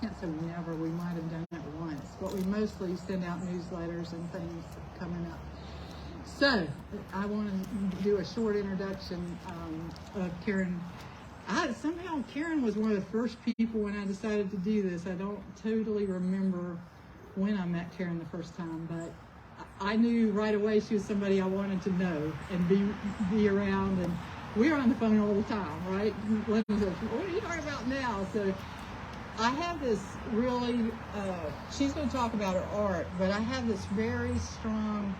can't say never, we might have done it once, but we mostly send out newsletters and things coming up. So I want to do a short introduction of Karen. Somehow Karen was one of the first people when I decided to do this. I don't totally remember when I met Karen the first time, but I knew right away she was somebody I wanted to know and be around. And we were on the phone all the time, right? Linda said, "What are you talking about now?" So I have this really, she's going to talk about her art, but I have this very strong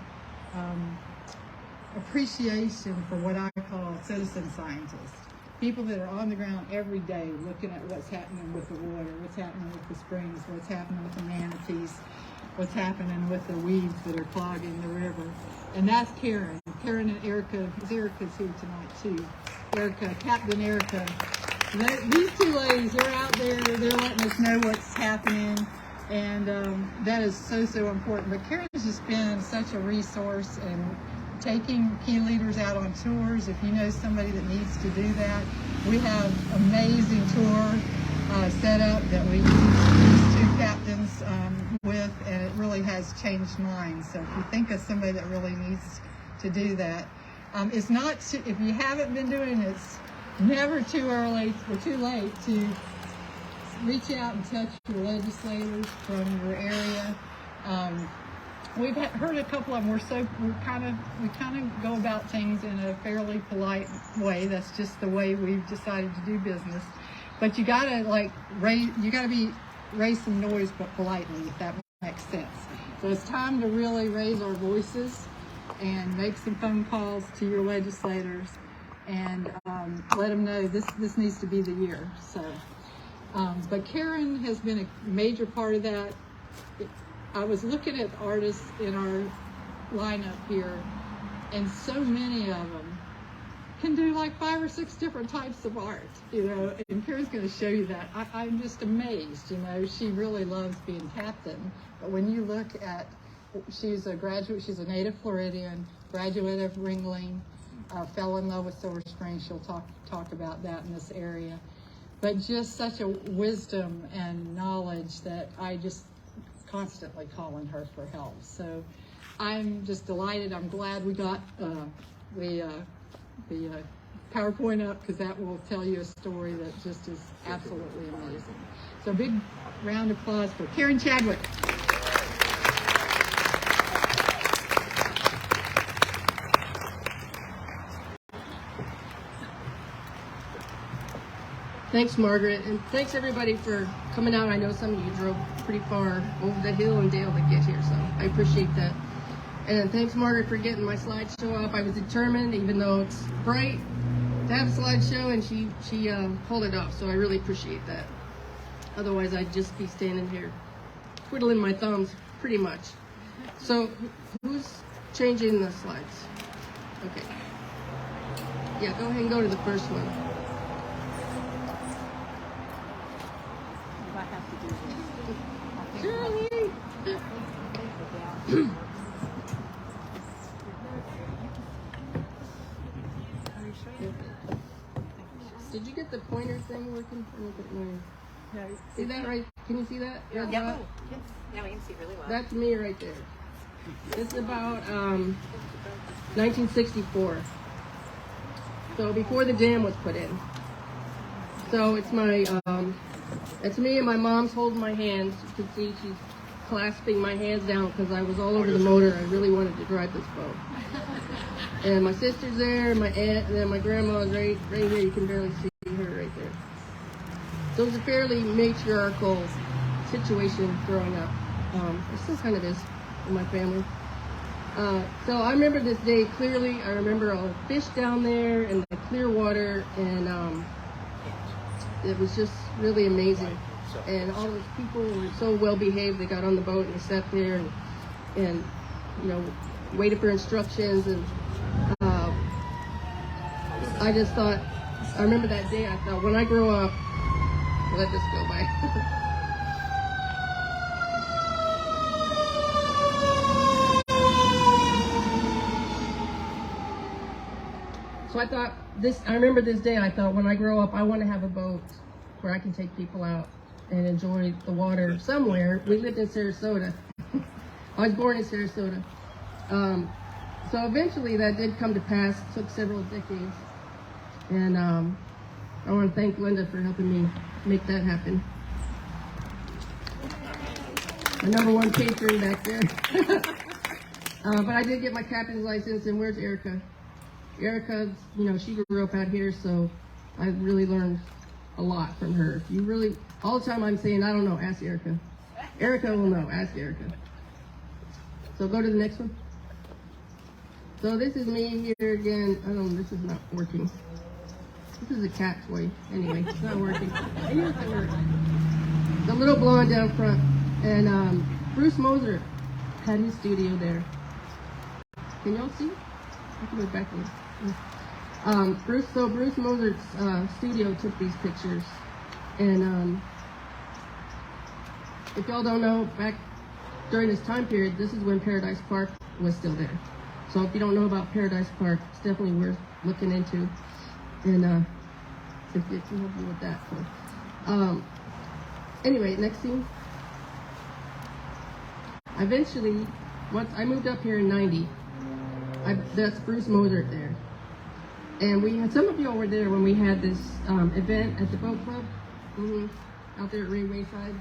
appreciation for what I call citizen scientists. People that are on the ground every day looking at what's happening with the water, what's happening with the springs, what's happening with the manatees, what's happening with the weeds that are clogging the river. And that's Karen. Karen and Erica. Erica's here tonight too. Erica, Captain Erica. These two ladies, they're out there, they're letting us know what's happening. And that is so, so important. But Karen's just been such a resource and taking key leaders out on tours. If you know somebody that needs to do that, we have amazing tour set up that we use these two captains with, and it really has changed mine. So if you think of somebody that really needs to do that, it's not, if you haven't been doing it, it's never too early or too late to reach out and touch your legislators from your area. We've heard a couple of them. We kind of go about things in a fairly polite way. That's just the way we've decided to do business. But you gotta raise some noise, but politely, if that makes sense. So it's time to really raise our voices and make some phone calls to your legislators and let them know this needs to be the year. So, but Karen has been a major part of that. I was looking at artists in our lineup here, and so many of them can do like 5 or 6 different types of art, you know, and Karen's going to show you that. I'm just amazed, you know, she really loves being captain, but when you look at, she's a graduate, she's a native Floridian, graduate of Ringling, fell in love with Silver Spring. She'll talk about that in this area, but just such a wisdom and knowledge that I just constantly calling her for help. So I'm just delighted. I'm glad we got the PowerPoint up, because that will tell you a story that just is absolutely amazing. So big round of applause for Karen Chadwick. Thanks, Margaret, and thanks everybody for coming out. I know some of you drove pretty far over the hill and dale to get here, so I appreciate that. And thanks, Margaret, for getting my slideshow up. I was determined, even though it's bright, to have a slideshow, and she pulled it off, so I really appreciate that. Otherwise, I'd just be standing here twiddling my thumbs, pretty much. So, who's changing the slides? Okay. Yeah, go ahead and go to the first one. Shirley! Did you get the pointer thing working? No. See that right? Can you see that? Yeah, we can see really well. That's me right there. It's about 1964. So before the dam was put in. So it's my, it's me and my mom's holding my hands. You can see she's clasping my hands down because I was all over the motor. I really wanted to drive this boat. And my sister's there, my aunt, and then my grandma's right here. You can barely see her right there. So it was a fairly matriarchal situation growing up. It still kind of is in my family. So I remember this day clearly. I remember all the fish down there and the clear water, and it was just really amazing. And all those people were so well behaved. They got on the boat and they sat there and you know, waited for instructions. And I just thought, I remember that day, I thought, when I grow up, let this go by. So I thought, I remember this day, I thought, when I grow up, I want to have a boat where I can take people out and enjoy the water somewhere. We lived in Sarasota. I was born in Sarasota. So eventually that did come to pass. It took several decades. And I want to thank Linda for helping me make that happen. My number one patron back there. But I did get my captain's license, and where's Erica? Erica, you know, she grew up out here, so I really learned a lot from her. You really, all the time I'm saying, I don't know, ask Erica. Erica will know, ask Erica. So go to the next one. So this is me here again. I don't know, this is not working. This is a cat toy. Anyway, it's not working. Here's the work. The little blonde down front. And Bruce Moser had his studio there. Can y'all see? I can go back there. Bruce Moser's studio took these pictures. And if y'all don't know, back during this time period, this is when Paradise Park was still there. So if you don't know about Paradise Park, it's definitely worth looking into. And if it can help you with that. So, anyway, next scene. Eventually, once I moved up here in '90, that's Bruce Moser there. And we had, some of y'all were there when we had this event at the boat club, out there at Railway Side.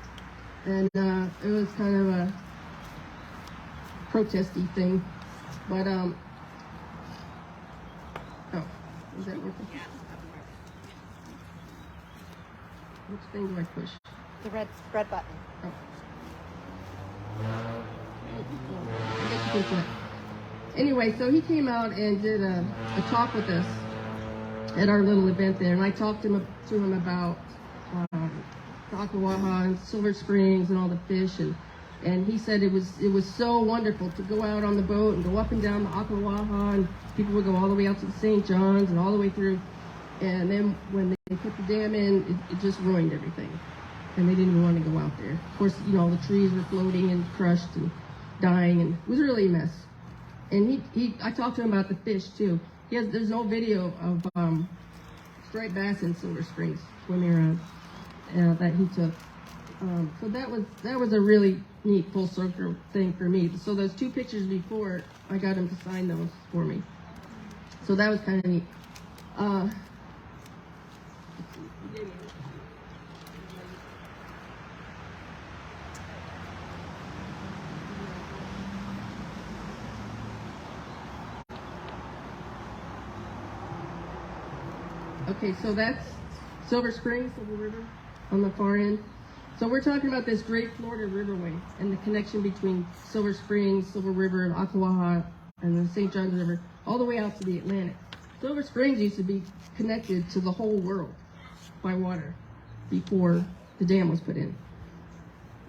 And it was kind of a protesty thing. But, oh, is that working? Which thing do I push? The red button. Oh. I guess you can. Anyway, so he came out and did a talk with us at our little event there, and I talked to him about the Ocklawaha and Silver Springs and all the fish, and he said it was so wonderful to go out on the boat and go up and down the Ocklawaha, and people would go all the way out to the St. John's and all the way through, and then when they put the dam in, it just ruined everything, and they didn't even want to go out there. Of course, you know, the trees were floating and crushed and dying, and it was really a mess. And I talked to him about the fish too. There's no video of striped bass in Silver Springs swimming around that he took. So that was a really neat full circle thing for me. So those two pictures before, I got him to sign those for me. So that was kind of neat. Okay, so that's Silver Springs, Silver River, on the far end. So we're talking about this great Florida riverway and the connection between Silver Springs, Silver River, and Ocklawaha, and the St. Johns River, all the way out to the Atlantic. Silver Springs used to be connected to the whole world by water before the dam was put in.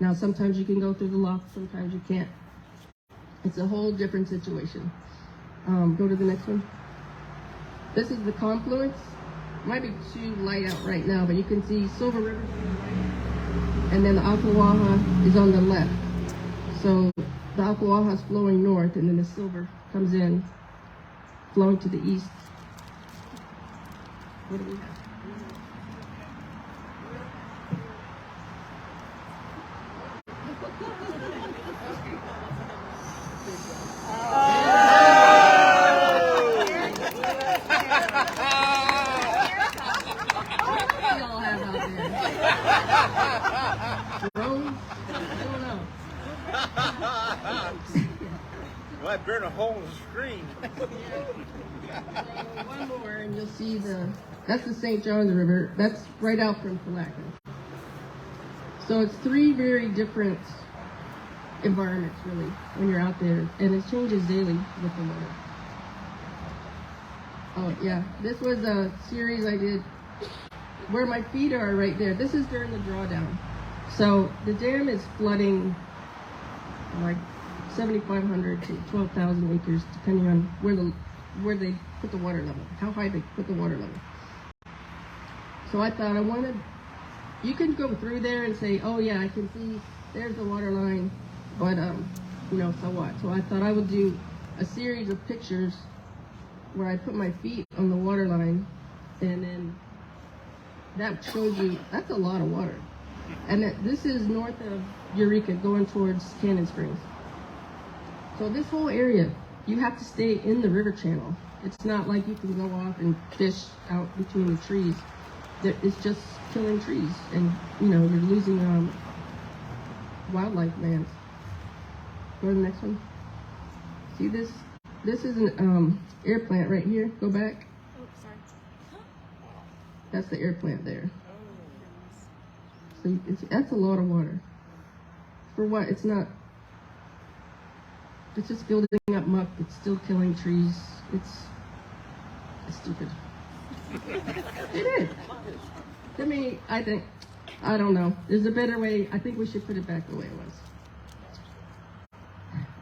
Now, sometimes you can go through the lock, sometimes you can't. It's a whole different situation. Go to the next one. This is the confluence. It might be too light out right now, but you can see Silver River on the right, and then the Ocklawaha is on the left. So the Ocklawaha is flowing north, and then the Silver comes in, flowing to the east. What do we have? Well, I burn a hole in the screen. One more, and you'll see that's the St. Johns River. That's right out from Palaca. So it's three very different environments, really, when you're out there, and it changes daily with the weather. Oh, yeah. This was a series I did where my feet are right there. This is during the drawdown. So the dam is flooding like 7,500 to 12,000 acres, depending on where they put the water level, how high they put the water level. So I thought you can go through there and say, oh yeah, I can see there's the water line, but you know, so what? So I thought I would do a series of pictures where I put my feet on the water line, and then that shows you, that's a lot of water. And this is north of Eureka going towards Cannon Springs. So this whole area, you have to stay in the river channel. It's not like you can go off and fish out between the trees. It's just killing trees, and you're losing wildlife lands. Go to the next one. See this? This is an air plant right here. Go back. Oh, sorry. That's the air plant there. So that's a lot of water. For what? It's not. It's just building up muck. It's still killing trees. It's stupid. It is. To me, I don't know. There's a better way. I think we should put it back the way it was.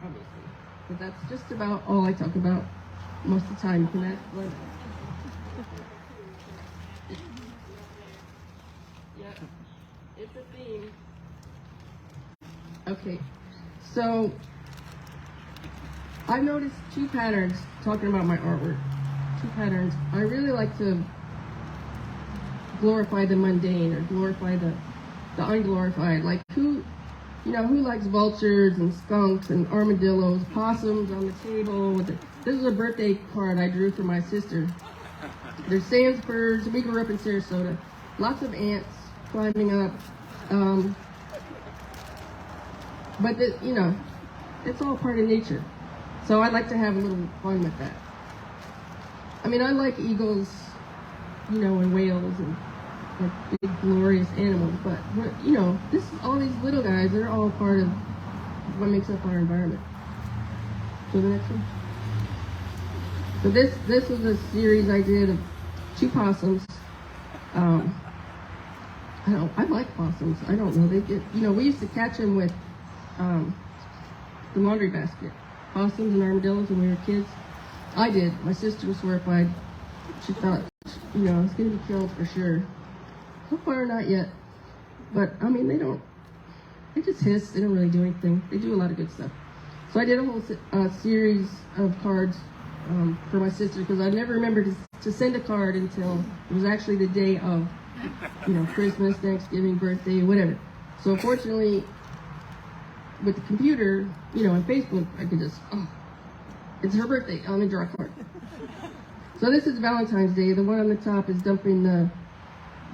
Obviously. But that's just about all I talk about most of the time. Can that what? Yeah. It's a theme. Okay. So I've noticed two patterns talking about my artwork. Two patterns. I really like to glorify the mundane or glorify the unglorified. Like who likes vultures and skunks and armadillos, possums on the table with this is a birthday card I drew for my sister. There's sand birds. We grew up in Sarasota. Lots of ants climbing up. But it's all part of nature. So I like to have a little fun with that. I mean, I like eagles, and whales and like big glorious animals, but all these little guys, they're all part of what makes up our environment. So the next one. So this was a series I did of two possums. I like possums. I don't know. They get, we used to catch them with the laundry basket. Possums and armadillos when we were kids. I did. My sister was horrified. She thought, it's going to be killed for sure. So far, not yet. But, I mean, they just hiss. They don't really do anything. They do a lot of good stuff. So I did a whole series of cards for my sister because I never remembered to send a card until it was actually the day of, Christmas, Thanksgiving, birthday, whatever. So fortunately, with the computer, and Facebook, I could just, it's her birthday, I'm gonna draw a card. So this is Valentine's Day. The one on the top is dumping the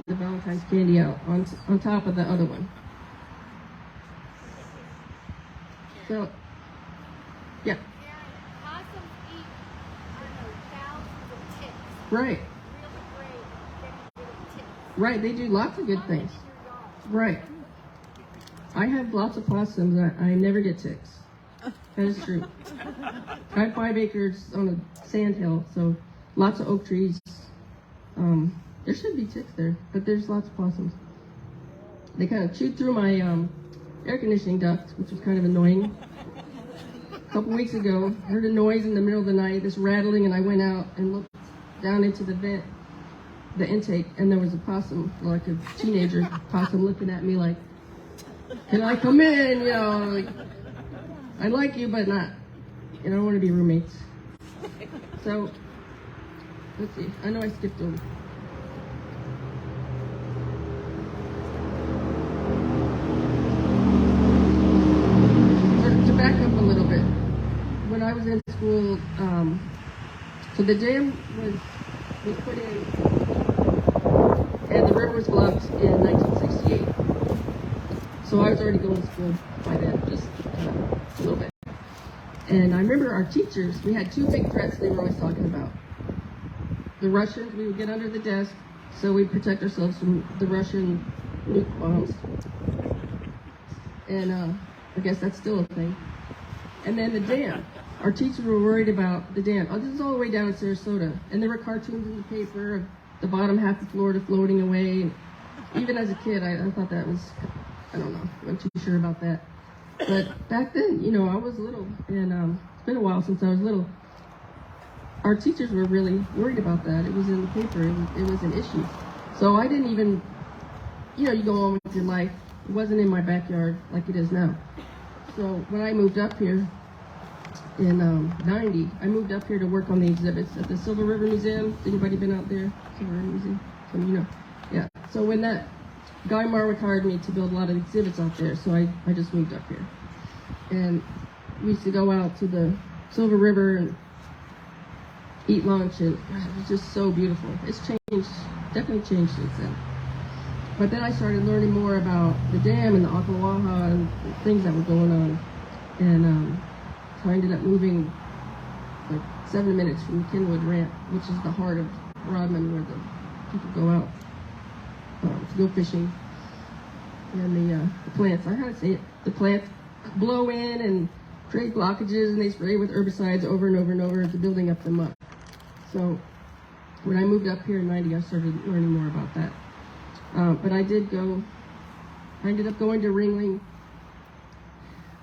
Valentine's candy out on top of the other one. So, yeah. Possums eat, thousands of ticks. Right. Really great. Ticks. Right, they do lots of good things. Right. I have lots of possums. I never get ticks. That is true. I have 5 acres on a sand hill, so lots of oak trees. There should be ticks there, but there's lots of possums. They kind of chewed through my air conditioning duct, which was kind of annoying. A couple weeks ago, I heard a noise in the middle of the night, this rattling, and I went out and looked down into the vent, the intake, and there was a possum, like a teenager possum, looking at me like, "Can I come in?" Like, I like you, but not. I don't want to be roommates. So, let's see. I know I skipped over. To back up a little bit, when I was in school, so the dam was put in, and the river was blocked in 1968. So I was already going to school by then, just a little bit. And I remember our teachers, we had 2 big threats they were always talking about. The Russians, we would get under the desk, so we'd protect ourselves from the Russian nuke bombs. And I guess that's still a thing. And then the dam. Our teachers were worried about the dam. This is all the way down in Sarasota. And there were cartoons in the paper of the bottom half of Florida floating away. And even as a kid, I thought that was, I don't know, I wasn't too sure about that. But back then, I was little, and it's been a while since I was little. Our teachers were really worried about that. It was in the paper. It was an issue. So I didn't even, you go on with your life. It wasn't in my backyard like it is now. So when I moved up here in 90, I moved up here to work on the exhibits at the Silver River Museum. Anybody been out there? Silver River Museum? Yeah. So when that Guy Marwick hired me to build a lot of exhibits out there, so I just moved up here. And we used to go out to the Silver River and eat lunch, and it was just so beautiful. It's changed, definitely changed since then. But then I started learning more about the dam and the Ocklawaha and things that were going on. And so I ended up moving like 7 minutes from Kenwood Ramp, which is the heart of Rodman, where the people go out to go fishing. And the plants, I had to say it, the plants blow in and create blockages, and they spray with herbicides over and over and over to building up the muck. So when I moved up here in '90, I started learning more about that. But I ended up going to Ringling.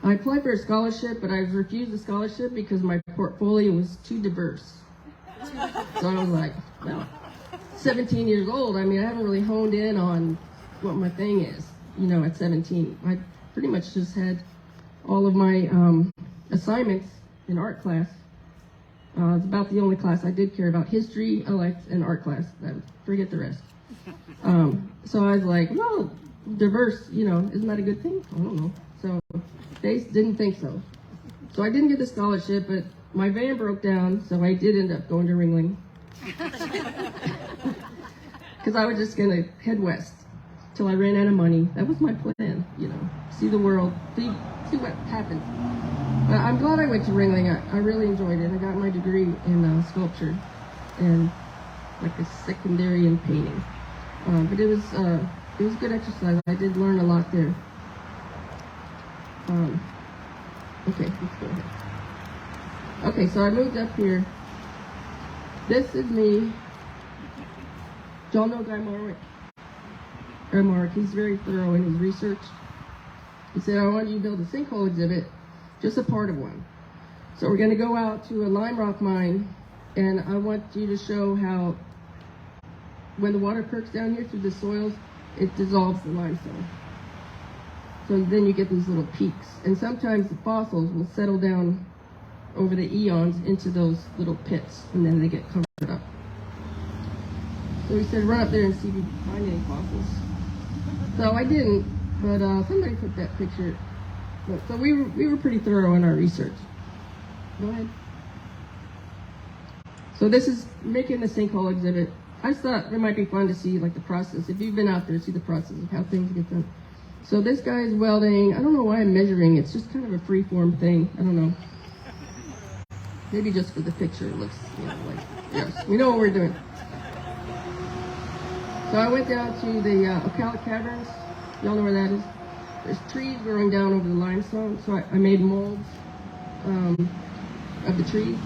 I applied for a scholarship, but I was refused a scholarship because my portfolio was too diverse. So I was like, well, 17 years old, I mean, I haven't really honed in on what my thing is, you know, at 17. I pretty much just had all of my assignments in art class. It's about the only class I did care about. History, I liked, and art class. Forget the rest. So I was like, well, diverse, you know, isn't that a good thing? I don't know. So they didn't think so. So I didn't get the scholarship, but my van broke down, so I did end up going to Ringling. Because I was just going to head west till I ran out of money. That was my plan, you know, see the world, see what happens. But I'm glad I went to Ringling. I really enjoyed it. I got my degree in sculpture and like a secondary in painting. But it was good exercise. I did learn a lot there. Okay, let's go ahead. Okay, so I moved up here. This is me. Y'all know Guy Marwick? Guy Marwick, he's very thorough in his research. He said, I want you to build a sinkhole exhibit, just a part of one. So we're going to go out to a lime rock mine, and I want you to show how when the water perks down here through the soils, it dissolves the limestone. So then you get these little peaks. And sometimes the fossils will settle down over the eons into those little pits, and then they get covered up. So he said, run up there and see if you can find any fossils. So I didn't, but somebody took that picture. But, so we were pretty thorough in our research. Go ahead. So this is making the sinkhole exhibit. I just thought it might be fun to see like the process. If you've been out there, see the process of how things get done. So this guy is welding. I don't know why I'm measuring. It's just kind of a free-form thing. I don't know. Maybe just for the picture it looks, you know, like, yes, we know what we're doing. So I went down to the Ocala caverns. Y'all know where that is? There's trees growing down over the limestone. So I made molds of the trees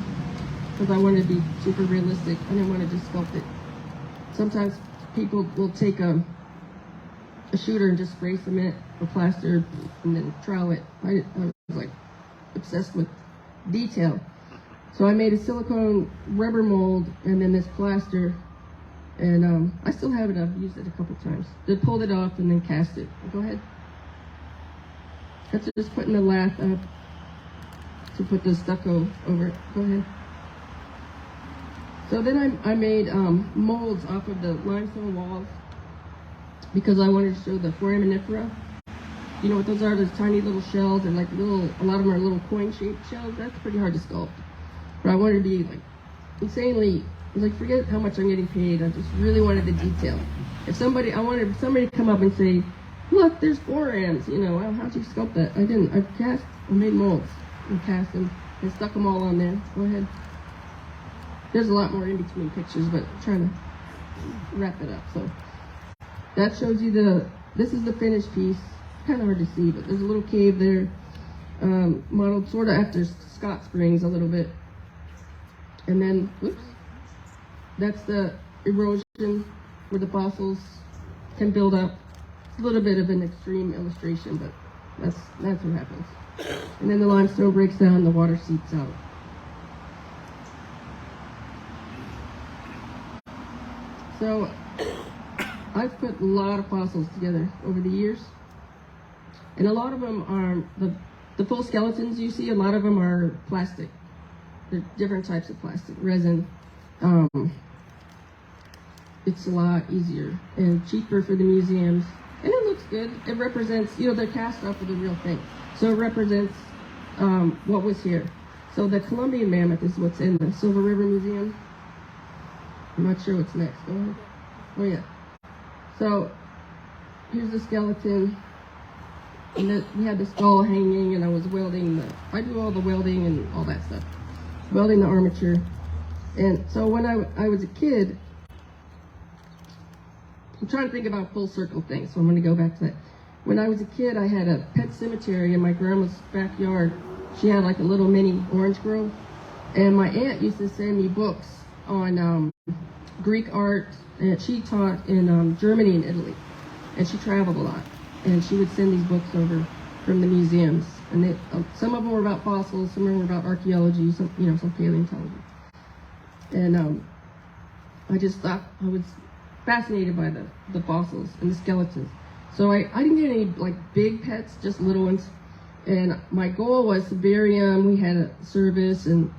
because I wanted to be super realistic. I didn't want to just sculpt it. Sometimes people will take a shooter and just spray cement or plaster and then trowel it. I was like obsessed with detail. So I made a silicone rubber mold and then this plaster, and I still have it. I've used it a couple times. They pulled it off and then cast it. Go ahead. That's just putting the lath up to put the stucco over it. Go ahead. So then I made molds off of the limestone walls because I wanted to show the foraminifera. You know what those are? Those tiny little shells, and like little, a lot of them are little coin-shaped shells. That's pretty hard to sculpt. But I wanted to be like insanely, I was like, forget how much I'm getting paid. I just really wanted the detail. I wanted somebody to come up and say, look, there's forams, you know, well, how'd you sculpt that? I didn't. I made molds and cast them and stuck them all on there. Go ahead. There's a lot more in between pictures, but I'm trying to wrap it up. So that shows you this is the finished piece. Kind of hard to see, but there's a little cave there, modeled sort of after Scott Springs a little bit. And then, whoops, that's the erosion where the fossils can build up. It's a little bit of an extreme illustration, but that's what happens. And then the limestone breaks down, the water seeps out. So I've put a lot of fossils together over the years. And a lot of them are, the full skeletons you see, a lot of them are plastic. They're different types of plastic, resin. It's a lot easier and cheaper for the museums. And it looks good. It represents, they're cast off of the real thing. So it represents what was here. So the Columbian mammoth is what's in the Silver River Museum. I'm not sure what's next. Go ahead. Oh, yeah. So here's the skeleton. And then we had the skull hanging, and I was welding I do all the welding and all that stuff. Welding the armature. And so when I was a kid, I'm trying to think about full circle things, so I'm going to go back to that. When I was a kid, I had a pet cemetery in my grandma's backyard. She had like a little mini orange grove. And my aunt used to send me books on Greek art, and she taught in Germany and Italy. And she traveled a lot. And she would send these books over from the museums. And some of them were about fossils, some of them were about archaeology, some paleontology. And I just thought I was fascinated by the fossils and the skeletons. So I didn't get any like big pets, just little ones. And my goal was to bury them. We had a service, and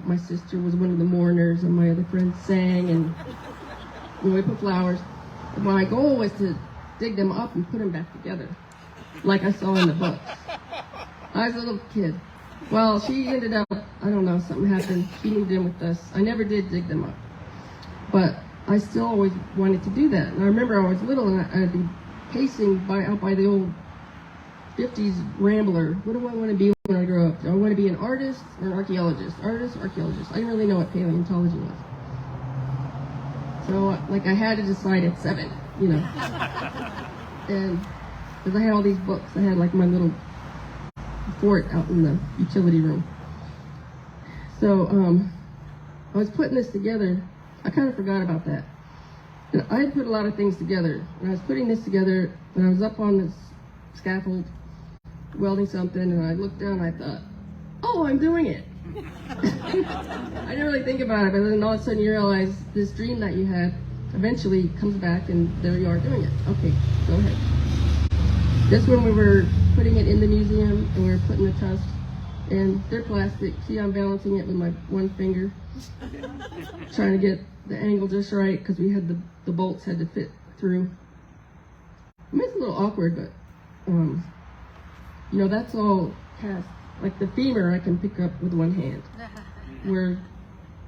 my sister was one of the mourners, and my other friends sang, and we put flowers. And my goal was to dig them up and put them back together, like I saw in the books. I was a little kid. Well, she ended up, I don't know, something happened. She moved in with us. I never did dig them up. But I still always wanted to do that. And I remember I was little, and I'd be pacing out by the old 50s Rambler. What do I want to be when I grow up? Do I want to be an artist or an archaeologist? Artist, archaeologist. I didn't really know what paleontology was. So, like, I had to decide at 7, And because I had all these books, I had like my little fort out in the utility room. So, I was putting this together. I kind of forgot about that. And I had put a lot of things together. And I was putting this together, and I was up on this scaffold welding something, and I looked down and I thought, oh, I'm doing it. I didn't really think about it, but then all of a sudden you realize this dream that you had eventually comes back, and there you are doing it. Okay, go ahead. This one we were putting it in the museum, and we were putting the tusks, and they're plastic. See, I'm balancing it with my one finger, trying to get the angle just right, because we had the bolts had to fit through. I mean, it's a little awkward, but that's all cast. Like the femur I can pick up with one hand, where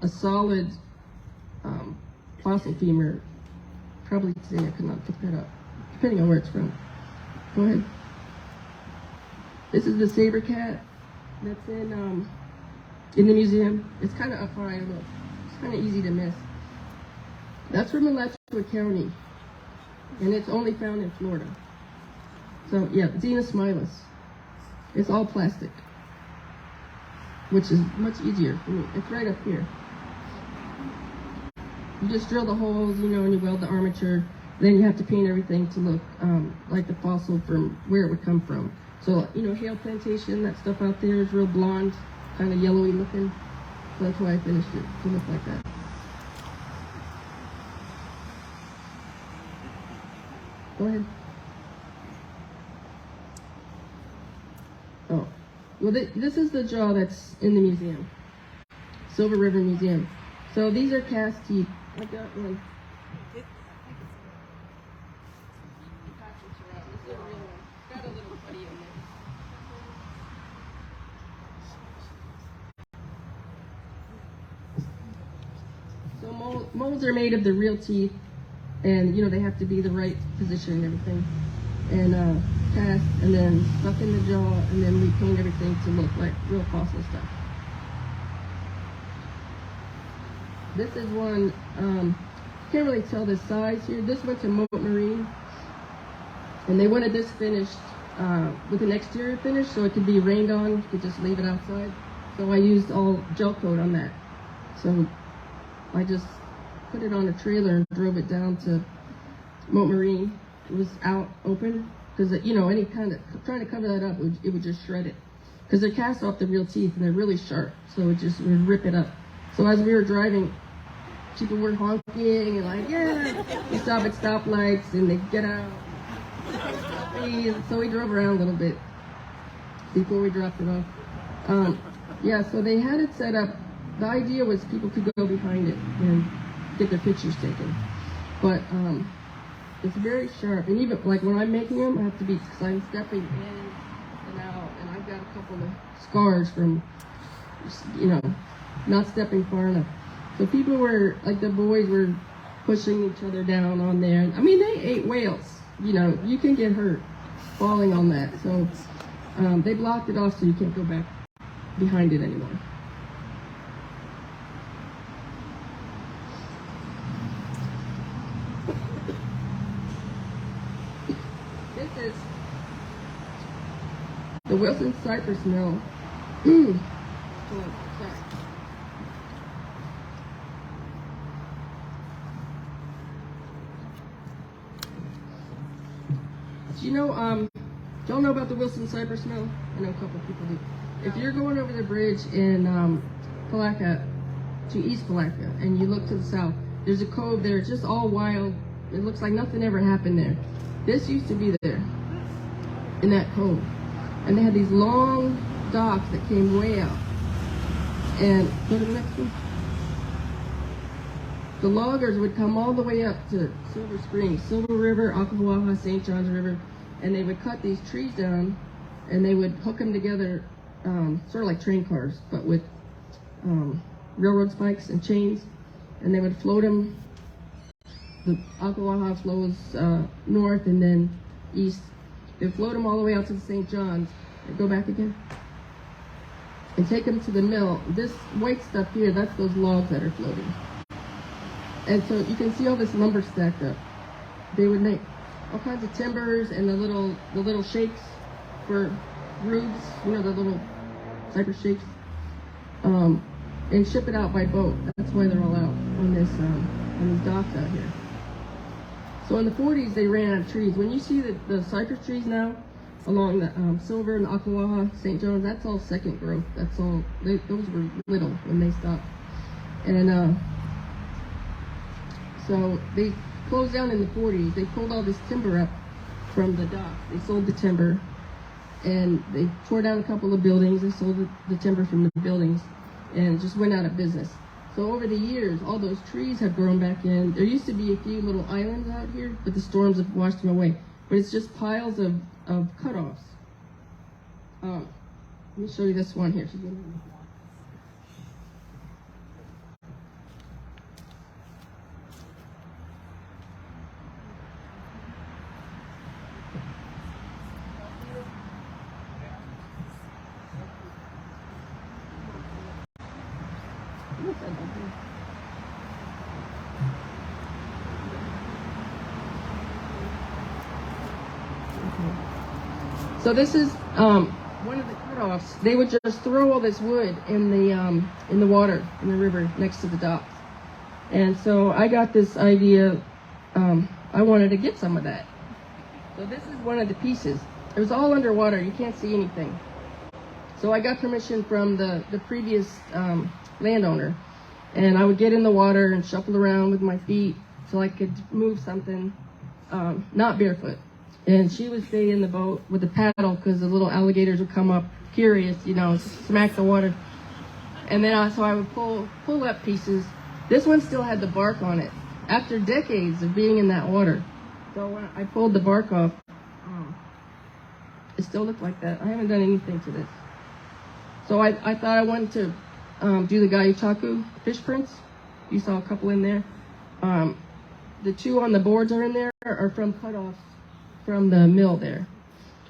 a solid fossil femur, probably today I could not pick that up, depending on where it's from. Go ahead. This is the saber cat that's in the museum. It's kind of up high, look. It's kind of easy to miss. That's from Alachua County, and it's only found in Florida. So yeah, Xena smilus. It's all plastic, which is much easier for me. It's right up here. You just drill the holes, and you weld the armature. Then you have to paint everything to look like the fossil from where it would come from. So, Hale Plantation, that stuff out there is real blonde, kind of yellowy looking. So that's why I finished it to look like that. Go ahead. Oh, well, this is the jaw that's in the museum, Silver River Museum. So these are cast teeth. I got one. So molds are made of the real teeth, and they have to be the right position and everything, and cast, and then stuck in the jaw, and then we paint everything to look like real fossil stuff. This is one, can't really tell the size here. This went to Moat Marine, and they wanted this finished with an exterior finish, so it could be rained on. You could just leave it outside. So I used all gel coat on that. So I just put it on a trailer and drove it down to Moat Marine. It was out open, because any kind of trying to cover that up, it would just shred it, because they're cast off the real teeth and they're really sharp, so it just would rip it up. So as we were driving, people were honking and like, yeah, we stop at stoplights and they get out. So we drove around a little bit before we dropped it off. Yeah, so they had it set up. The idea was people could go behind it and get their pictures taken. But It's very sharp, and even like when I'm making them, I have to be, because I'm stepping in and out, and I've got a couple of scars from, not stepping far enough. So people were, like the boys were pushing each other down on there. I mean, they ate whales. You can get hurt falling on that. So they blocked it off so you can't go back behind it anymore. This is the Wilson Cypress Mill. Oh, sorry. Don't know about the Wilson Cypress Mill? I know a couple of people do. If you're going over the bridge in Palatka to East Palatka and you look to the south, there's a cove there. It's just all wild. It looks like nothing ever happened there. This used to be there in that cove. And they had these long docks that came way out. And go to the next one. The loggers would come all the way up to Silver Springs, Silver River, Ocklawaha, St. John's River, and they would cut these trees down and they would hook them together, sort of like train cars, but with railroad spikes and chains, and they would float them. The Ocklawaha flows north and then east. They'd float them all the way out to the St. John's. They'd go back again and take them to the mill. This white stuff here, that's those logs that are floating. And so you can see all this lumber stacked up. They would make all kinds of timbers and the little shakes for roofs, the little cypress shakes, and ship it out by boat. That's why they're all out on these docks out here. So in the 40s, they ran out of trees. When you see the cypress trees now along the Silver and Ocklawaha, St. John's, that's all second growth. That's all. Those were little when they stopped, and so they closed down in the 40s. They pulled all this timber up from the dock. They sold the timber, and they tore down a couple of buildings. They sold the timber from the buildings, and just went out of business. So over the years, all those trees have grown back in. There used to be a few little islands out here, but the storms have washed them away. But it's just piles of cutoffs. Let me show you this one here. So this is one of the cutoffs. They would just throw all this wood in the water, in the river next to the docks. And so I got this idea, I wanted to get some of that. So this is one of the pieces. It was all underwater, you can't see anything. So I got permission from the previous landowner, and I would get in the water and shuffle around with my feet so I could move something, not barefoot. And she would stay in the boat with the paddle because the little alligators would come up, curious, smack the water. And then so I would pull up pieces. This one still had the bark on it after decades of being in that water. So when I pulled the bark off, it still looked like that. I haven't done anything to this. So I thought I wanted to do the Gayutaku fish prints. You saw a couple in there. The two on the boards are in there are from cutoffs from the mill there.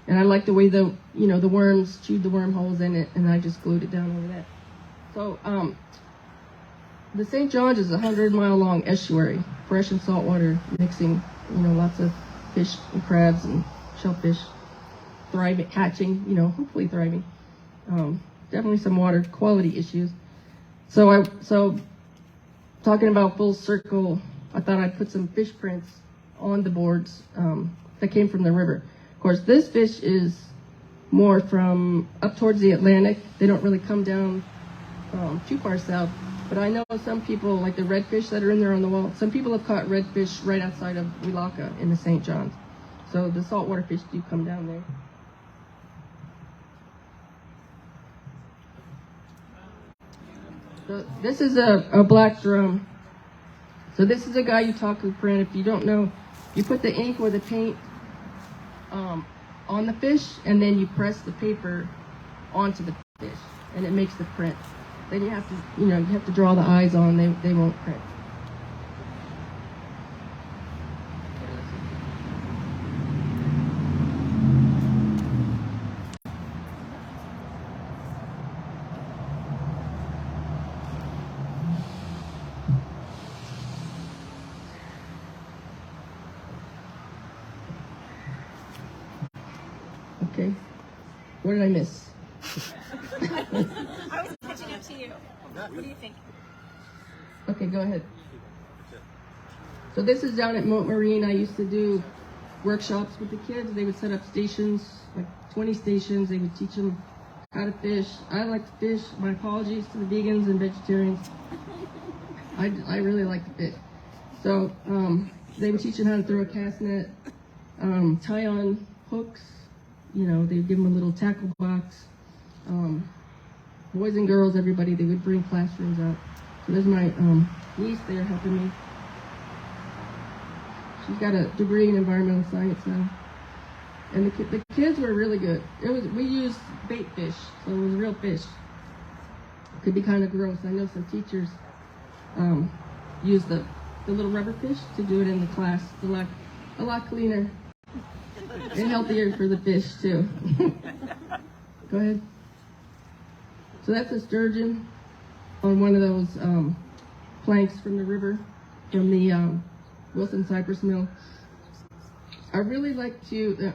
And I like the way the worms chewed the worm holes in it, and I just glued it down over that. So the St. John's is a 100-mile long estuary, fresh and salt water mixing, lots of fish and crabs and shellfish thriving, hatching, hopefully thriving. Definitely some water quality issues. So talking about full circle, I thought I'd put some fish prints on the boards that came from the river. Of course, this fish is more from up towards the Atlantic. They don't really come down too far south. But I know some people, like the redfish that are in there on the wall, some people have caught redfish right outside of Wilaka in the St. John's. So the saltwater fish do come down there. So this is a black drum. So this is a Gayutaku print. If you don't know, You put the ink or the paint on the fish, and then you press the paper onto the fish, and it makes the print. Then you have to, you have to draw the eyes on. They won't print. Okay. What did I miss? I was catching up to you. What do you think? Okay, go ahead. So this is down at Moat Marine. I used to do workshops with the kids. They would set up stations, like 20 stations. They would teach them how to fish. I like to fish. My apologies to the vegans and vegetarians. I really like to fish. So they would teach them how to throw a cast net, tie on hooks. They would give them a little tackle box. Boys and girls, everybody, they would bring classrooms out. So there's my niece there helping me. She's got a degree in environmental science now. And the kids were really good. We used bait fish, so it was real fish. It could be kind of gross. I know some teachers use the little rubber fish to do it in the class. It's a lot cleaner and healthier for the fish too. Go ahead. So that's a sturgeon on one of those planks from the river, from the Wilson Cypress Mill. I really like to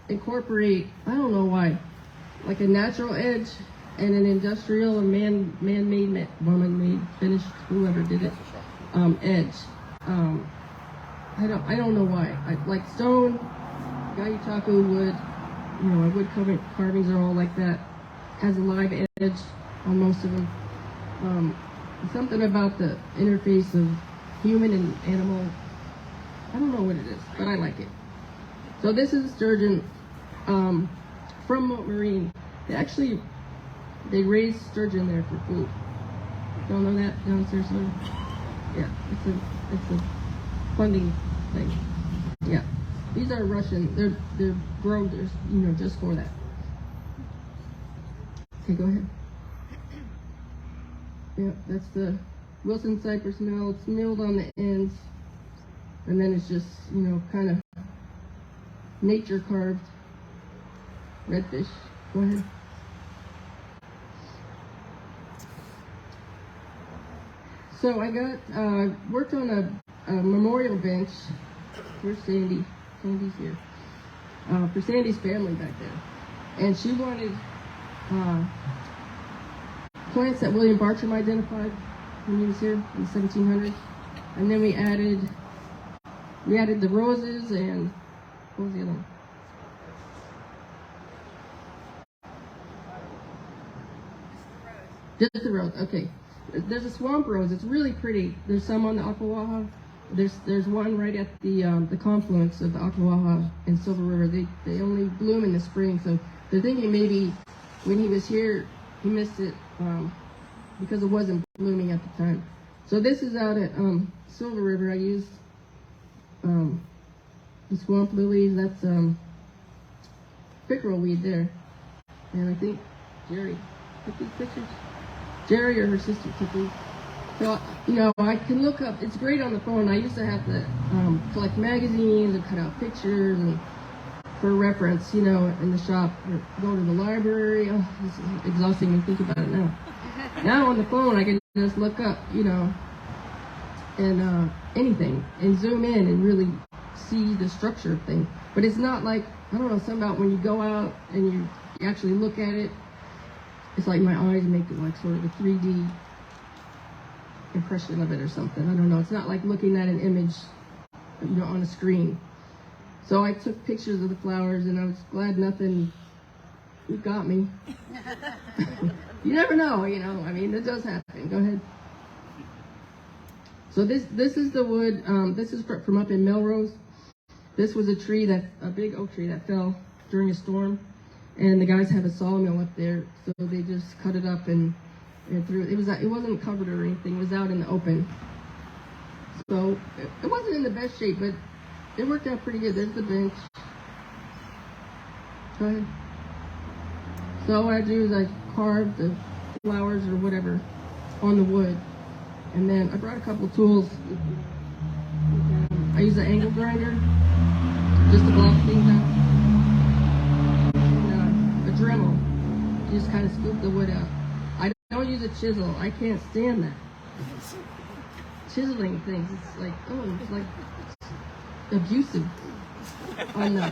incorporate, I don't know why, like a natural edge and an industrial and man-made, woman-made, finished, whoever did it, edge. I don't know why. I like stone, Gayutaku wood, wood carvings are all like that. Has a live edge on most of them. Something about the interface of human and animal. I don't know what it is, but I like it. So this is a sturgeon from Moat Marine. They raise sturgeon there for food. Don't know that downstairs? Yeah, it's a funding thing. Yeah, these are Russian. They're grown. Just for that. Okay, go ahead. Yeah, that's the Wilson Cypress Mill. It's milled on the ends, and then it's just kind of nature carved redfish. Go ahead. So I worked on a memorial bench. Where's Sandy? Sandy's here. For Sandy's family back there. And she wanted plants that William Bartram identified when he was here in the 1700s. And then we added the roses and, what was the other one? Just the rose, okay. There's a swamp rose. It's really pretty. There's some on the Ocklawaha. There's one right at the confluence of the Ocklawaha and Silver River. They only bloom in the spring, so they're thinking maybe when he was here he missed it because it wasn't blooming at the time. So this is out at Silver River. I used the swamp lilies. That's pickerel weed there, and I think Jerry took these pictures. Jerry or her sister took these. So, I can look up, it's great on the phone. I used to have to collect magazines and cut out pictures and for reference, in the shop, or go to the library. Oh, it's exhausting to think about it now. Now on the phone, I can just look up, and anything, and zoom in and really see the structure of things. But it's not like, I don't know, something about when you go out and you actually look at it, it's like my eyes make it like sort of a 3D impression of it or something. I don't know. It's not like looking at an image, on a screen. So I took pictures of the flowers, and I was glad nothing got me. You never know, it does happen. Go ahead. So this is the wood. This is from up in Melrose. This was a big oak tree that fell during a storm. And the guys have a sawmill up there, so they just cut it up and threw it. It wasn't covered or anything. It was out in the open. So it wasn't in the best shape, but it worked out pretty good. There's the bench. Go ahead. So what I do is I carve the flowers or whatever on the wood. And then I brought a couple of tools. I use an angle grinder just to block things out. And a Dremel. You just kind of scoop the wood out. I don't use a chisel. I can't stand that. Chiseling things, it's like abusive on the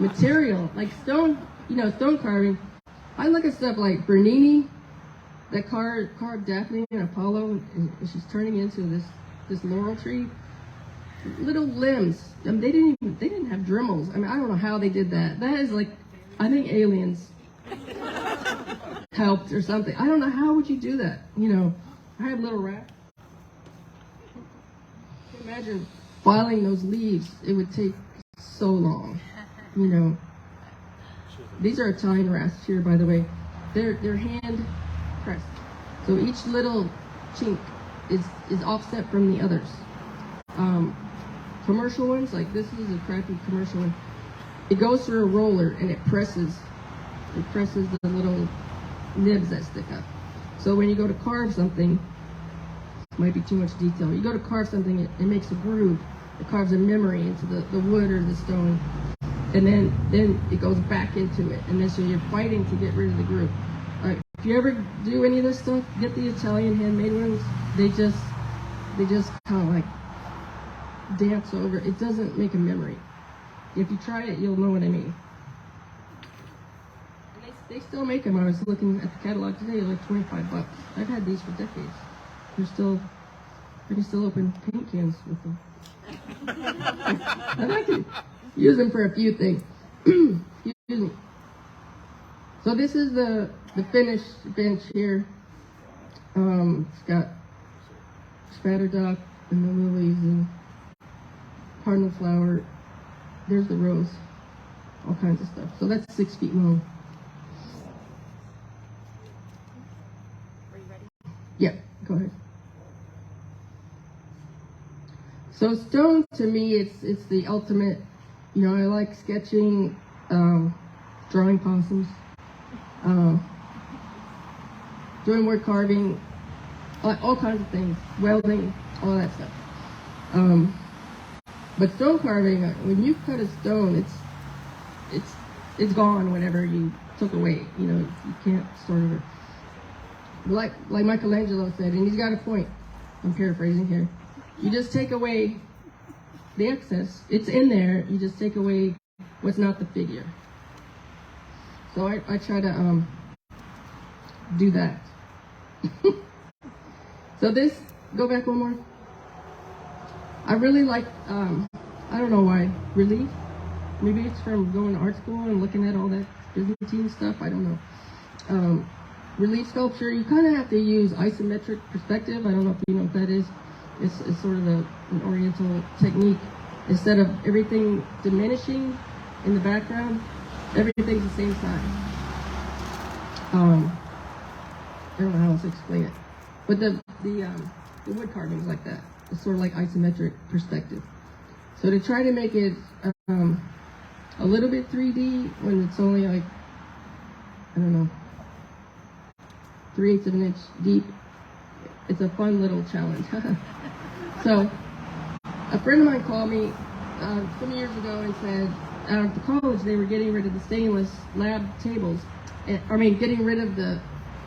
material. Like stone carving. I look at stuff like Bernini, that carved Daphne and Apollo, and she's turning into this laurel tree. Little limbs. I mean, they didn't have Dremels. I mean, I don't know how they did that. That is like, I think aliens helped or something. I don't know, how would you do that? I have little racks. Imagine filing those leaves. It would take so long. These are Italian rasps here, by the way. They're hand pressed. So each little chink is offset from the others. Commercial ones, like this is a crappy commercial one. It goes through a roller and it presses the little nibs that stick up. So when you go to carve something, might be too much detail. You go to carve something, it makes a groove. It carves a memory into the wood or the stone. And then it goes back into it. And then so you're fighting to get rid of the groove. If you ever do any of this stuff, get the Italian handmade ones. They just kind of like dance over. It doesn't make a memory. If you try it, you'll know what I mean. And they still make them. I was looking at the catalog today, like $25. I've had these for decades. I can still open paint cans with them. And I can use them for a few things. Excuse me. So this is the finished bench here. It's got spatterdock and the lilies and cardinal flower. There's the rose. All kinds of stuff. So that's 6 feet long. Are you ready? Yeah, go ahead. So stone, to me, it's the ultimate. I like sketching, drawing possums, doing wood carving, all kinds of things, welding, all that stuff. But stone carving, when you cut a stone, it's gone whenever you took away. You can't start over. Like Michelangelo said, and he's got a point. I'm paraphrasing here. You just take away the excess. It's in there. You just take away what's not the figure. So I try to do that. So this, go back one more. I really like, I don't know why, relief. Maybe it's from going to art school and looking at all that Byzantine stuff. I don't know. Relief sculpture, you kind of have to use isometric perspective. I don't know if you know what that is. It's sort of an oriental technique. Instead of everything diminishing in the background, everything's the same size. I don't know how else to explain it. But the wood carving is like that. It's sort of like isometric perspective. So to try to make it a little bit 3D when it's only like, I don't know, 3/8 of an inch deep, it's a fun little challenge. So a friend of mine called me some years ago and said out of the college they were getting rid of the stainless lab tables, getting rid of the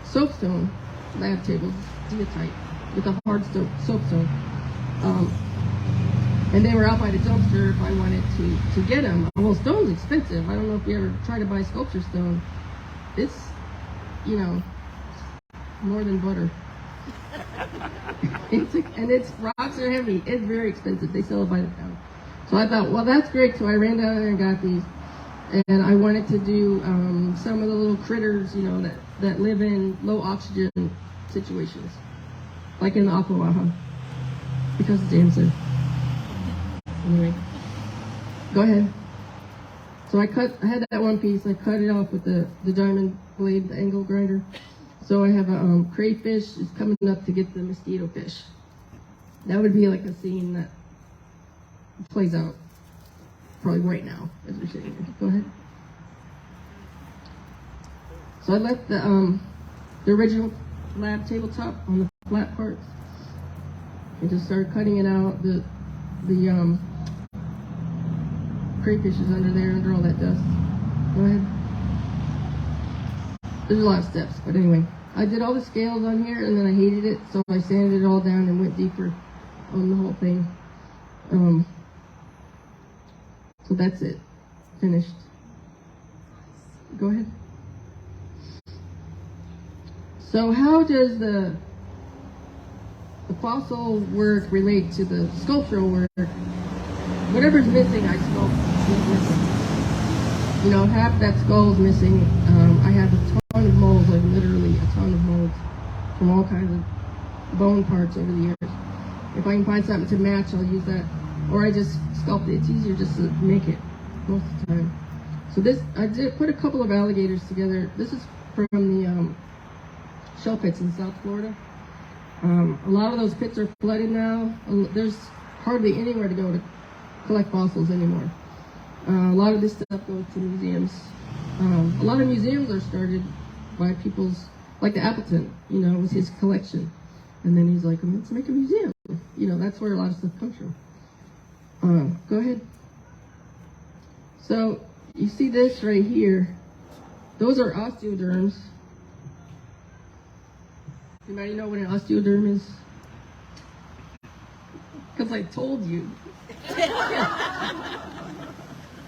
soapstone lab tables, diatite, with a hard soapstone. And they were out by the dumpster if I wanted to get them. Well, stone's expensive. I don't know if you ever try to buy sculpture stone. It's, more than butter. And its rocks are heavy. It's very expensive. They sell it by the pound. So I thought, well, that's great. So I ran down there and got these. And I wanted to do some of the little critters, that live in low oxygen situations, like in the Ocklawaha, because the dam's there. Anyway, go ahead. So I had that one piece. I cut it off with the diamond blade, the angle grinder. So I have a crayfish is coming up to get the mosquito fish. That would be like a scene that plays out probably right now as we're sitting here. Go ahead. So I left the original lab tabletop on the flat parts and just started cutting it out. The crayfish is under there, under all that dust. Go ahead. There's a lot of steps, but anyway. I did all the scales on here, and then I hated it, so I sanded it all down and went deeper on the whole thing. So that's it. Finished. Go ahead. So how does the fossil work relate to the sculptural work? Whatever's missing, I sculpt what's missing. You know, half that skull is missing. I have a ton of molds, like literally a ton of molds from all kinds of bone parts over the years. If I can find something to match, I'll use that. Or I just sculpt it. It's easier just to make it most of the time. So this, I did put a couple of alligators together. This is from the shell pits in South Florida. A lot of those pits are flooded now. There's hardly anywhere to go to collect fossils anymore. A lot of this stuff goes to museums. A lot of museums are started by people's, like the Appleton, you know, was his collection. And then he's like, let's make a museum. You know, that's where a lot of stuff comes from. Go ahead. So you see this right here. Those are osteoderms. Anybody know what an osteoderm is? Because I told you.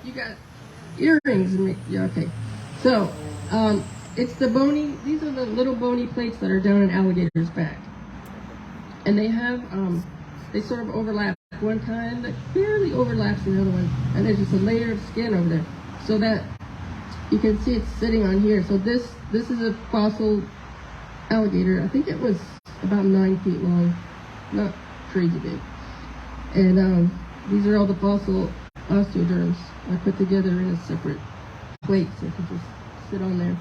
You got earrings. Yeah, okay. So, it's the bony, these are the little bony plates that are down an alligator's back. And they have, they sort of overlap. One kind that barely overlaps the other one. And there's just a layer of skin over there. So that, you can see it's sitting on here. So this is a fossil alligator. I think it was about 9 feet long. Not crazy big. And these are all the fossil osteoderms I put together in a separate plate so it can just sit on there.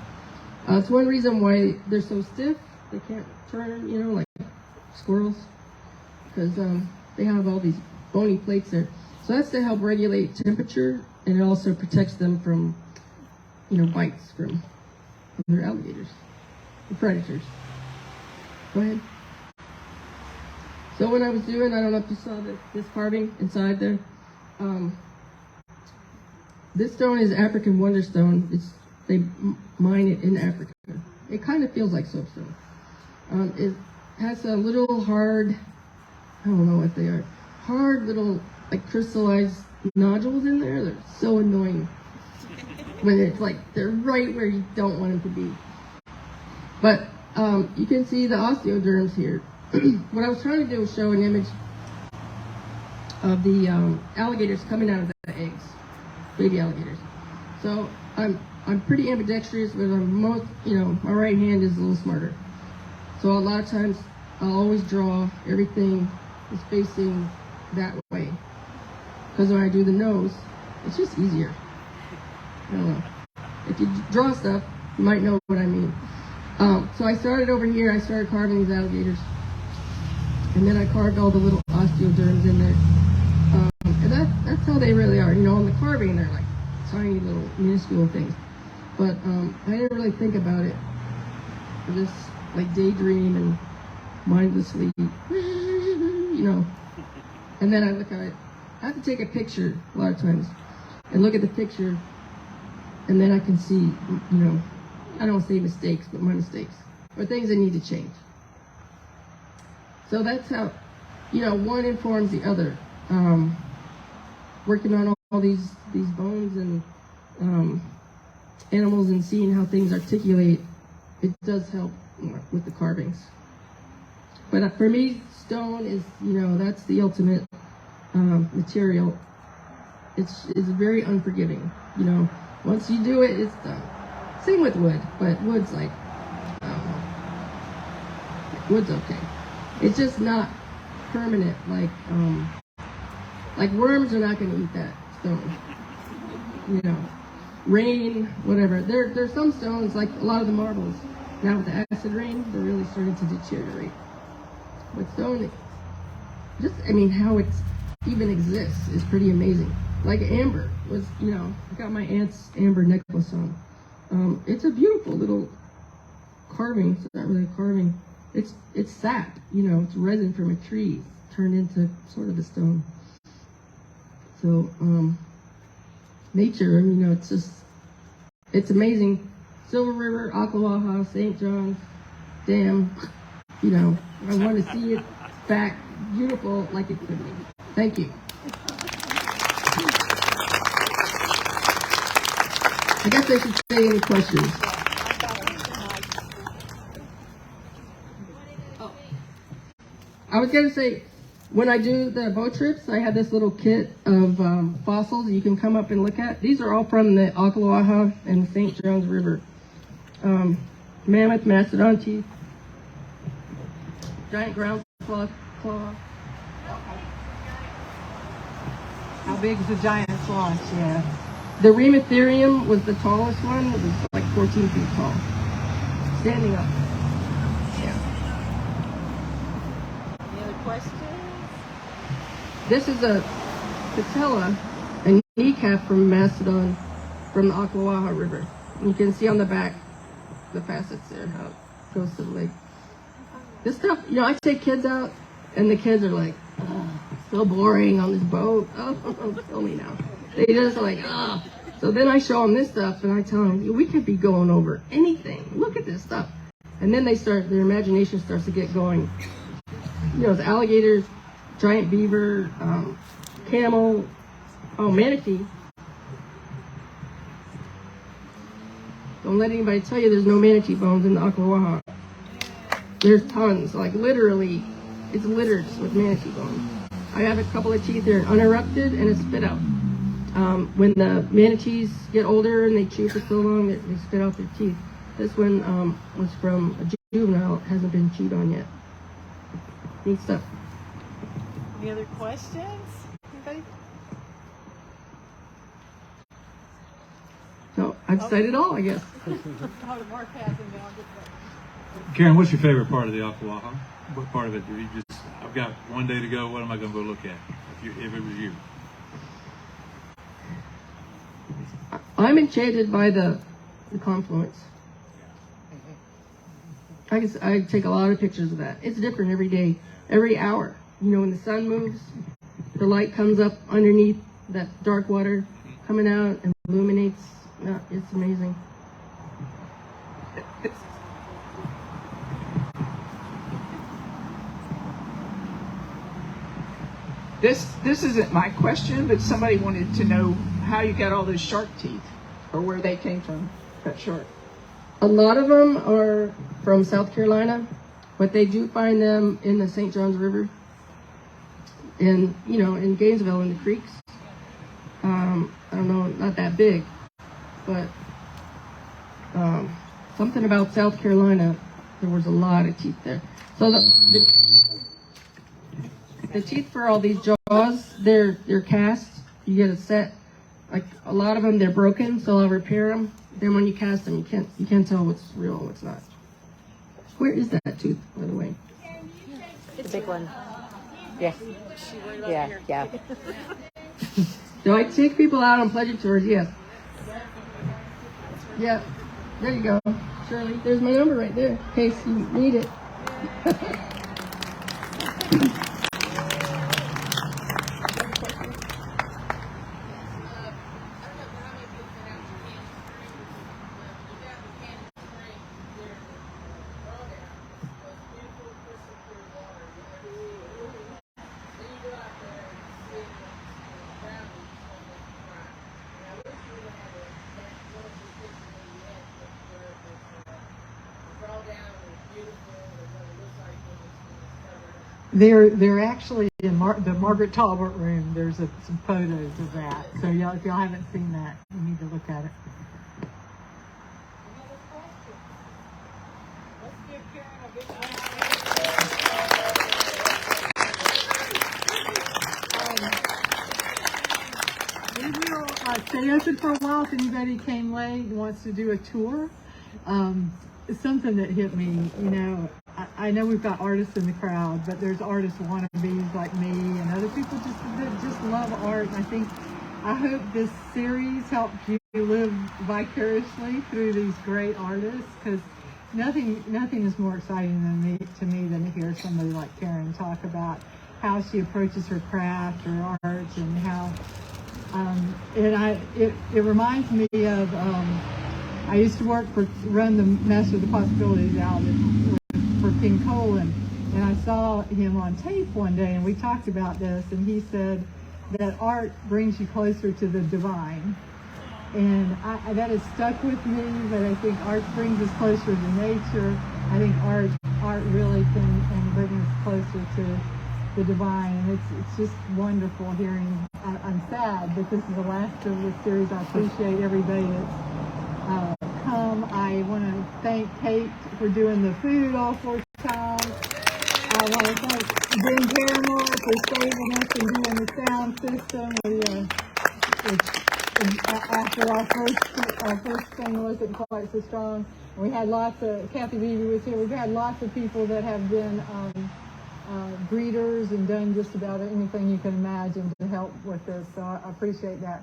It's one reason why they're so stiff. They can't turn, you know, like squirrels, because they have all these bony plates there. So that's to help regulate temperature, and it also protects them from, you know, bites from other alligators, the predators. Go ahead. So when I was doing, I don't know if you saw this carving inside there. This stone is African wonderstone. They mine it in Africa. It kind of feels like soapstone. It has a little hard, I don't know what they are, hard little like crystallized nodules in there. They're so annoying when it's like they're right where you don't want them to be. But you can see the osteoderms here. What I was trying to do was show an image of the alligators coming out of the eggs, baby alligators. So I'm pretty ambidextrous, but my right hand is a little smarter. So a lot of times I'll always draw everything is facing that way. Because when I do the nose, it's just easier. I don't know. If you draw stuff, you might know what I mean. So I started over here, I started carving these alligators. And then I carved all the little osteoderms in there. And that's how they really are. You know, on the carving, they're like tiny little minuscule things. But I didn't really think about it. I just like daydream and mindlessly, you know. And then I look at it. I have to take a picture a lot of times and look at the picture, and then I can see, you know, I don't say mistakes, but my mistakes, or things that need to change. So that's how, you know, one informs the other. Working on all these bones and animals and seeing how things articulate, it does help with the carvings. But for me, stone is, you know, that's the ultimate material. It's very unforgiving. You know, once you do it, it's done. Same with wood, but wood's like, I don't know. Wood's okay. It's just not permanent. Like worms are not going to eat that stone. You know, rain, whatever. There's some stones, like a lot of the marbles. Now with the acid rain, they're really starting to deteriorate. But stone, just, I mean, how it even exists is pretty amazing. Like amber was, you know, I got my aunt's amber necklace on. It's a beautiful little carving. It's not really a carving. It's sap, you know, it's resin from a tree turned into sort of a stone. So, nature, I mean, you know, it's amazing. Silver River, Ocklawaha, St. John's Dam, you know, I want to see it back beautiful like it could be. Thank you. I guess I should say any questions. Oh. I was going to say, when I do the boat trips, I have this little kit of fossils you can come up and look at. These are all from the Ocklawaha and the St. John's River. Mammoth, mastodon teeth, giant ground claw. How big is the giant sloth? Yeah. The Rematherium was the tallest one. It was like 14 feet tall. Standing up. Yeah. Any other questions? This is a patella, a kneecap from mastodon from the Ocklawaha River. You can see on the back the facets there, how it goes to the leg. This stuff, you know, I take kids out, and the kids are like, oh, so boring on this boat. Oh, kill me now. They just like, oh. So then I show them this stuff, and I tell them, we could be going over anything. Look at this stuff. And then their imagination starts to get going. You know, it's alligators, giant beaver, camel, manatee. Don't let anybody tell you there's no manatee bones in the Ocklawaha. There's tons, like literally, it's littered with manatee bones. I have a couple of teeth that are unerupted and it's spit out. When the manatees get older and they chew for so long, they spit out their teeth. This one was from a juvenile, it hasn't been chewed on yet. Neat stuff. Any other questions? Anybody? So I've said it all, I guess. Karen, what's your favorite part of the Ocklawaha? What part of it do you just, I've got one day to go, what am I going to go look at if it was you? I'm enchanted by the confluence. I take a lot of pictures of that. It's different every day, every hour. You know, when the sun moves, the light comes up underneath that dark water coming out and illuminates. It's amazing. This isn't my question, but somebody wanted to know how you got all those shark teeth, or where they came from, cut short. A lot of them are from South Carolina, but they do find them in the St. John's River, and in Gainesville in the creeks. I don't know, not that big, but something about South Carolina, there was a lot of teeth there. So the teeth for all these jaws, they're cast. You get a set. Like a lot of them, they're broken, so I'll repair them. Then when you cast them, you can't tell what's real and what's not. Where is that tooth, by the way? The big one. Yeah. Yeah. Do I take people out on pleasure tours? Yes. Yeah. There you go, Shirley. There's my number right there, in case you need it. They're actually in the Margaret Talbot room. There's some photos of that. So if y'all haven't seen that, you need to look at it. We will stay open for a while if anybody came late and wants to do a tour. Something that hit me, I know we've got artists in the crowd, but there's artist wannabes like me and other people that just love art. And I hope this series helps you live vicariously through these great artists, because nothing is more exciting to me than to hear somebody like Karen talk about how she approaches her craft, her art, and how it reminds me of I used to run the Master of the Possibilities out for King Cole, and I saw him on tape one day, and we talked about this, and he said that art brings you closer to the divine. And that has stuck with me, but I think art brings us closer to nature. I think art really can bring us closer to the divine, and it's just wonderful hearing. I'm sad that this is the last of the series. I appreciate everybody that's come. I want to thank Kate for doing the food all 4 times. I want to thank Ben Paramore for saving us and doing the sound system. After our first thing wasn't quite so strong, we had Kathy Beebe was here. We've had lots of people that have been greeters and done just about anything you can imagine to help with this, so I appreciate that.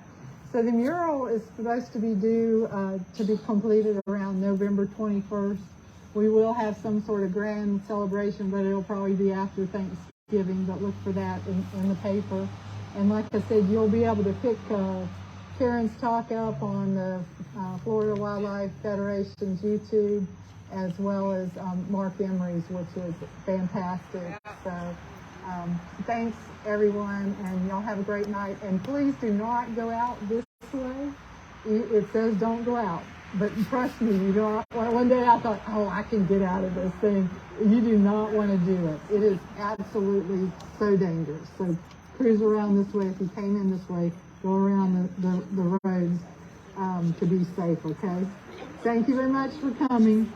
So the mural is supposed to be due to be completed around November 21st. We will have some sort of grand celebration, but it'll probably be after Thanksgiving, but look for that in the paper. And like I said, you'll be able to pick Karen's talk up on the Florida Wildlife Federation's YouTube, as well as Mark Emery's, which is fantastic. So thanks, everyone, and y'all have a great night. And please do not go out this way. It says don't go out, but trust me, you know. One day I thought, oh, I can get out of this thing. You do not want to do it. It is absolutely so dangerous. So cruise around this way. If you came in this way, go around the roads to be safe, okay? Thank you very much for coming.